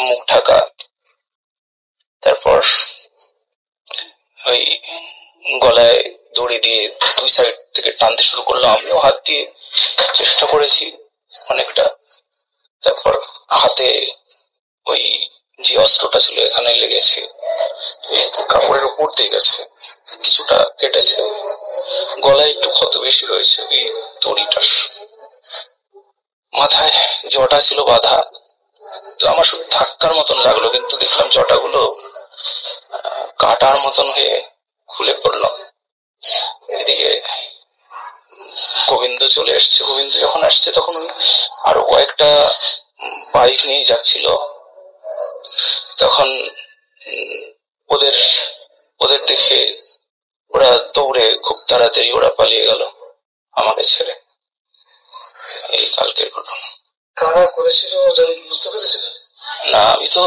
মুখ ঢাকা। তারপর ওই গলায় দড়ি দিয়ে দুই সাইড থেকে টানতে শুরু করলো, আমিও হাত দিয়ে চেষ্টা করেছি অনেকটা। তারপর হাতে ওই যে অস্ত্রটা ছিল এখানে লেগেছে, কাপড়ের উপর দিয়ে গেছে, কিছুটা কেটেছে, গলায় একটু ক্ষত বেশি হয়েছে ওই দড়িটার। মাথায় জটা ছিল বাঁধা, তো আমার শুধু ধাক্কার মতন লাগলো, কিন্তু দেখলাম জটাগুলো কাটার মতন হয়ে খুলে পড়লো। এদিকে গোবিন্দ চলে এসছে। গোবিন্দ যখন আসছে তখন আরো কয়েকটা বাইক নিয়ে যাচ্ছিল। তখন ওদের ওদের দেখে ওরা দৌড়ে খুব তাড়াতাড়ি ওরা পালিয়ে গেল আমাকে ছেড়ে। এই কালকের ঘটনা। কারা করেছিল বুঝতে পেরেছিলেন? না, আমি তো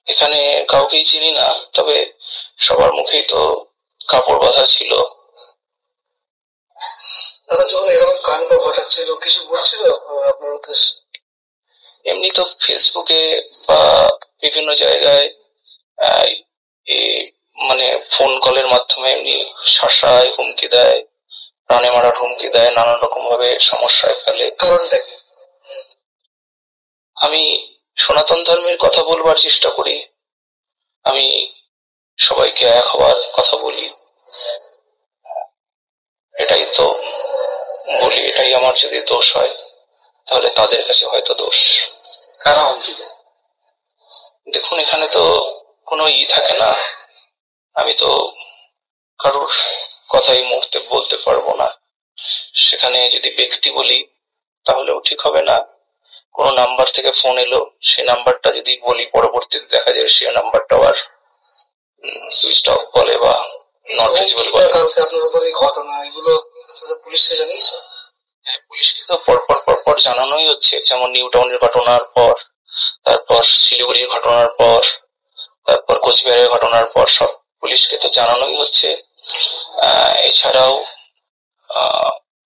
এখানে কাউকেই চিনি না, তবে সবার মুখেই তো কাপড় বাঁধা ছিল। তারা যখন এরকম কাণ্ড ঘটাচ্ছিল কিছু বলছিল আপনার উদ্দেশ্যে? এমনি তো ফেসবুকে বা বিভিন্ন জায়গায় মানে ফোন কলের মাধ্যমে এমনি শাসায়, হুমকি দেয়, প্রাণে মারার হুমকি দেয়, নানান রকম ভাবে সমস্যায় ফেলে। কারণটা কি? আমি সনাতন ধর্মের কথা বলবার চেষ্টা করি, আমি সবাইকে এক হওয়ার কথা বলি, এটাই তো বলি। এটাই আমার যদি দোষ হয় তাহলে তাদের কাছে হয়তো দোষ। কারা হুমকি দেয়? দেখুন, এখানে তো কোনো থাকে না, আমি তো কারোর কথাই মুহূর্তে বলতে পারবো না। সেখানে যদি ব্যক্তি বলি তাহলেও ঠিক হবে না। কোন নাম্বার থেকে ফোন এলো, সেই নাম্বারটা যদি বলি পরবর্তীতে দেখা যায় সেই নাম্বারটাও আর সুইচ অফ বলে বা নট রিচেবল বলে। কালকে আপনার উপর এই ঘটনা, এগুলো পুলিশকে জানিয়েছো? হ্যাঁ, পুলিশকে তো পরপর জানানোই হচ্ছে। যেমন নিউ টাউনের ঘটনার পর, তারপর শিলিগুড়ির ঘটনার পর, তারপর কোচবিহারের ঘটনার পর সব পুলিশকে তো জানানোই হচ্ছে। এছাড়াও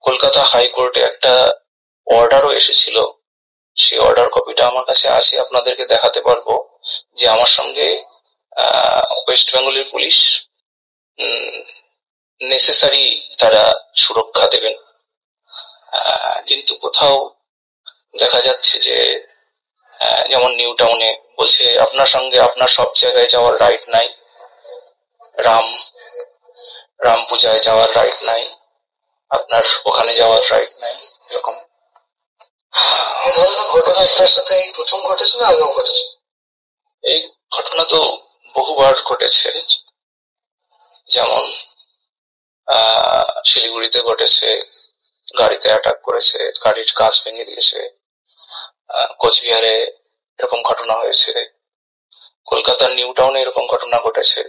কলকাতা হাইকোর্টে একটা অর্ডারও এসেছিল, সেই অর্ডার কপিটা আমার কাছে আছে, আপনাদেরকে দেখাতে পারবো, যে আমার সঙ্গে ওয়েস্ট বেঙ্গলের পুলিশ নেসেসারি তারা সুরক্ষা দেবেন। কিন্তু কোথাও দেখা যাচ্ছে যে যেমন নিউ টাউনে বলছে আপনার সঙ্গে আপনার সব জায়গায় যাওয়ার রাইট নাই, রাম পূজায় যাওয়ার রাইট নাই, আপনার ওখানে যাওয়ার রাইট নাই, এরকম। এই ধরনের ঘটনা আপনার সাথে এই প্রথম ঘটেছে না আগেও ঘটেছে? এই ঘটনা তো বহুবার ঘটেছে, যেমন শিলিগুড়িতে ঘটেছে, গাড়িতে অ্যাটাক করেছে, গাড়ির কাঁচ ভেঙে দিয়েছে। কোচবিহারে এরকম ঘটনা হয়েছে, কলকাতার নিউ টাউনে এরকম ঘটনা ঘটেছে,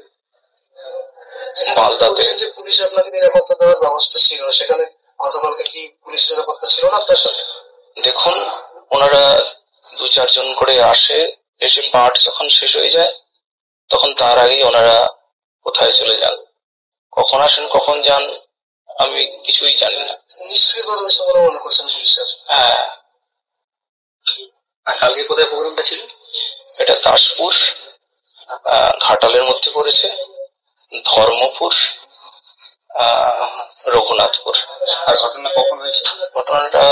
মালদাতে। যে পুলিশ আপনাকে নিরাপত্তা দেওয়ার ব্যবস্থা ছিল, সেখানে গতকালকে কি পুলিশ নিরাপত্তা ছিল না আপনার সাথে? দেখুন, ওনারা 2-4 জন করে আসে, এসে পাঠ যখন শেষ হয়ে যায় তখন তার আগেই ওনারা কোথায় চলে যান, কখন আসেন কখন যান আমি কিছুই জানি না। নিশ্চয়ই মনে করছেন পুলিশের? হ্যাঁ। কালকে কোথায় প্রোগ্রামটা ছিল? এটা দাসপুর, ঘাটালের মধ্যে পড়েছে, ধর্মপুর, রঘুনাথপুর। আর ঘটনা কখন হয়েছে? ঘটনাটা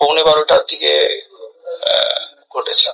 12:15টার দিকে ঘটেছে।